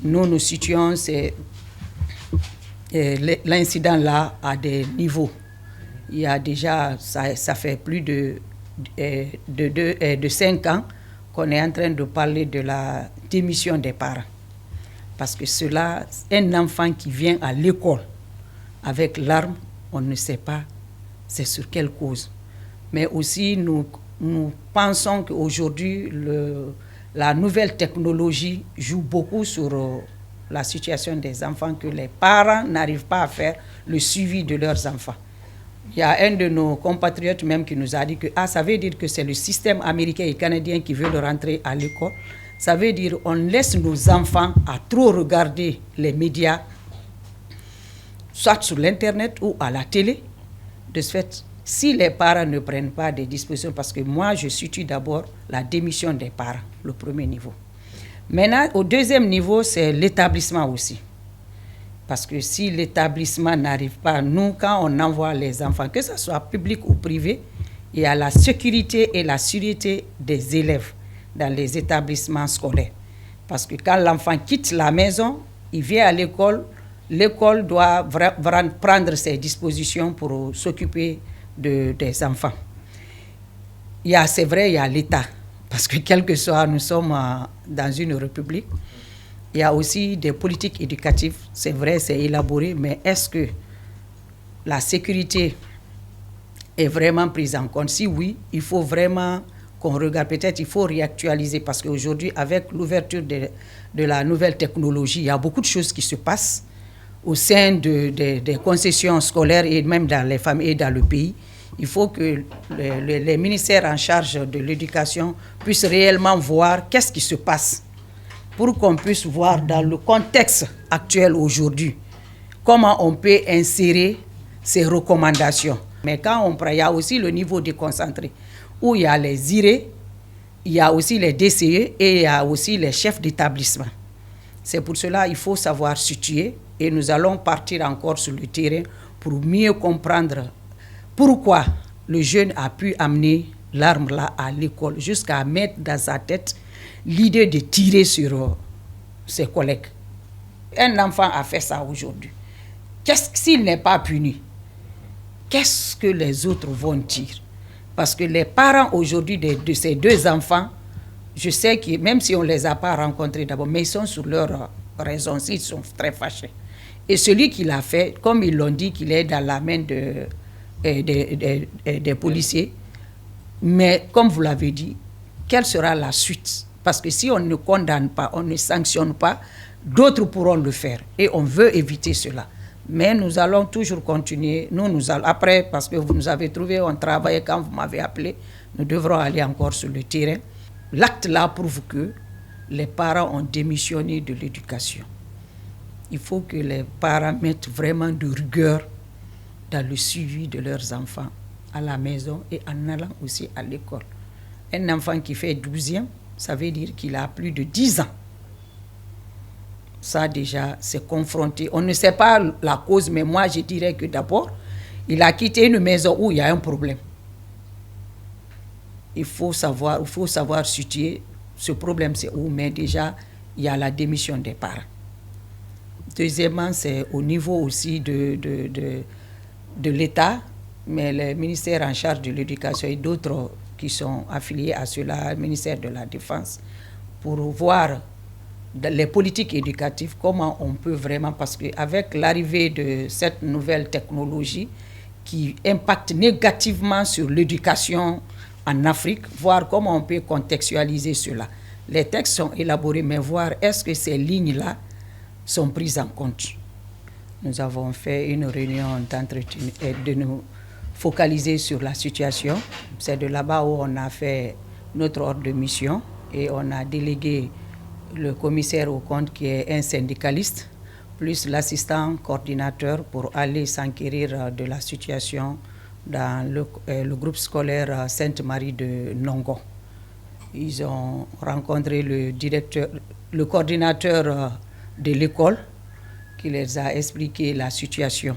nous situons l'incident là à des niveaux. Il y a déjà, ça fait plus de 5 ans qu'on est en train de parler de la démission des parents. Parce que cela, un enfant qui vient à l'école avec l'arme, on ne sait pas c'est sur quelle cause. Mais aussi, nous pensons qu'aujourd'hui, la nouvelle technologie joue beaucoup sur la situation des enfants, que les parents n'arrivent pas à faire le suivi de leurs enfants. Il y a un de nos compatriotes même qui nous a dit que ça veut dire que c'est le système américain et canadien qui veut rentrer à l'école. Ça veut dire qu'on laisse nos enfants à trop regarder les médias, soit sur l'Internet ou à la télé. De ce fait, si les parents ne prennent pas des dispositions, parce que moi, je situe d'abord la démission des parents, le premier niveau. Maintenant, au deuxième niveau, c'est l'établissement aussi. Parce que si l'établissement n'arrive pas, nous, quand on envoie les enfants, que ce soit public ou privé, il y a la sécurité et la sûreté des élèves dans les établissements scolaires. Parce que quand l'enfant quitte la maison, il vient à l'école, l'école doit prendre ses dispositions pour s'occuper des enfants. C'est vrai, il y a l'État. Parce que quel que soit, nous sommes dans une république. Il y a aussi des politiques éducatives, c'est vrai, c'est élaboré, mais est-ce que la sécurité est vraiment prise en compte? Si oui, il faut vraiment qu'on regarde, peut-être il faut réactualiser, parce qu'aujourd'hui, avec l'ouverture de la nouvelle technologie, il y a beaucoup de choses qui se passent au sein des concessions scolaires et même dans les familles et dans le pays. Il faut que les ministères en charge de l'éducation puissent réellement voir qu'est-ce qui se passe, pour qu'on puisse voir dans le contexte actuel aujourd'hui comment on peut insérer ces recommandations. Mais quand on prend, il y a aussi le niveau déconcentré, où il y a les IRE, il y a aussi les DCE et il y a aussi les chefs d'établissement. C'est pour cela qu'il faut savoir situer, et nous allons partir encore sur le terrain pour mieux comprendre pourquoi le jeune a pu amener l'arme là à l'école, jusqu'à mettre dans sa tête l'idée de tirer sur ses collègues. Un enfant a fait ça aujourd'hui. S'il n'est pas puni, qu'est-ce que les autres vont dire? Parce que les parents aujourd'hui de ces deux enfants, je sais que même si on ne les a pas rencontrés d'abord, mais ils sont sur leur raison, ils sont très fâchés. Et celui qui l'a fait, comme ils l'ont dit, qu'il est dans la main des policiers, mais comme vous l'avez dit, quelle sera la suite? Parce que si on ne condamne pas, on ne sanctionne pas, d'autres pourront le faire. Et on veut éviter cela. Mais nous allons toujours continuer. Après, parce que vous nous avez trouvé, on travaille quand vous m'avez appelé, nous devrons aller encore sur le terrain. L'acte là prouve que les parents ont démissionné de l'éducation. Il faut que les parents mettent vraiment de rigueur dans le suivi de leurs enfants à la maison et en allant aussi à l'école. Un enfant qui fait 12e, ça veut dire qu'il a plus de 10 ans. Ça déjà, c'est confronté. On ne sait pas la cause, mais moi je dirais que d'abord, il a quitté une maison où il y a un problème. Il faut savoir situer ce problème, c'est où, mais déjà, il y a la démission des parents. Deuxièmement, c'est au niveau aussi de l'État, mais le ministère en charge de l'éducation et d'autres qui sont affiliés à cela, le ministère de la Défense, pour voir les politiques éducatives, comment on peut vraiment, parce qu'avec l'arrivée de cette nouvelle technologie qui impacte négativement sur l'éducation en Afrique, voir comment on peut contextualiser cela. Les textes sont élaborés, mais voir est-ce que ces lignes-là sont prises en compte. Nous avons fait une réunion d'entretien et de nous focaliser sur la situation. C'est de là-bas où on a fait notre ordre de mission et on a délégué le commissaire au compte qui est un syndicaliste, plus l'assistant coordinateur pour aller s'enquérir de la situation dans le groupe scolaire Sainte-Marie de Nongo. Ils ont rencontré le coordinateur de l'école qui les a expliqué la situation.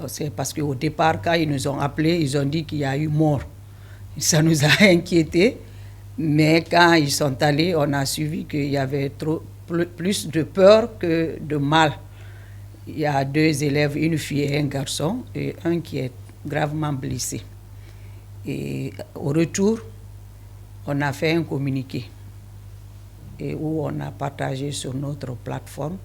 C'est parce qu'au départ, quand ils nous ont appelés, ils ont dit qu'il y a eu mort. Ça nous a inquiétés. Mais quand ils sont allés, on a suivi qu'il y avait plus de peur que de mal. Il y a 2 élèves, une fille et un garçon, et un qui est gravement blessé. Et au retour, on a fait un communiqué et où on a partagé sur notre plateforme.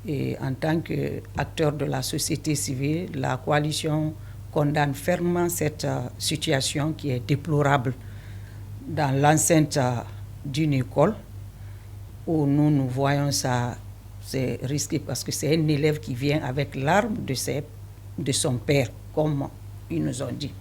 Et en tant qu'acteur de la société civile, la coalition condamne fermement cette situation qui est déplorable dans l'enceinte d'une école où nous voyons ça, c'est risqué parce que c'est un élève qui vient avec l'arme de son père, comme ils nous ont dit.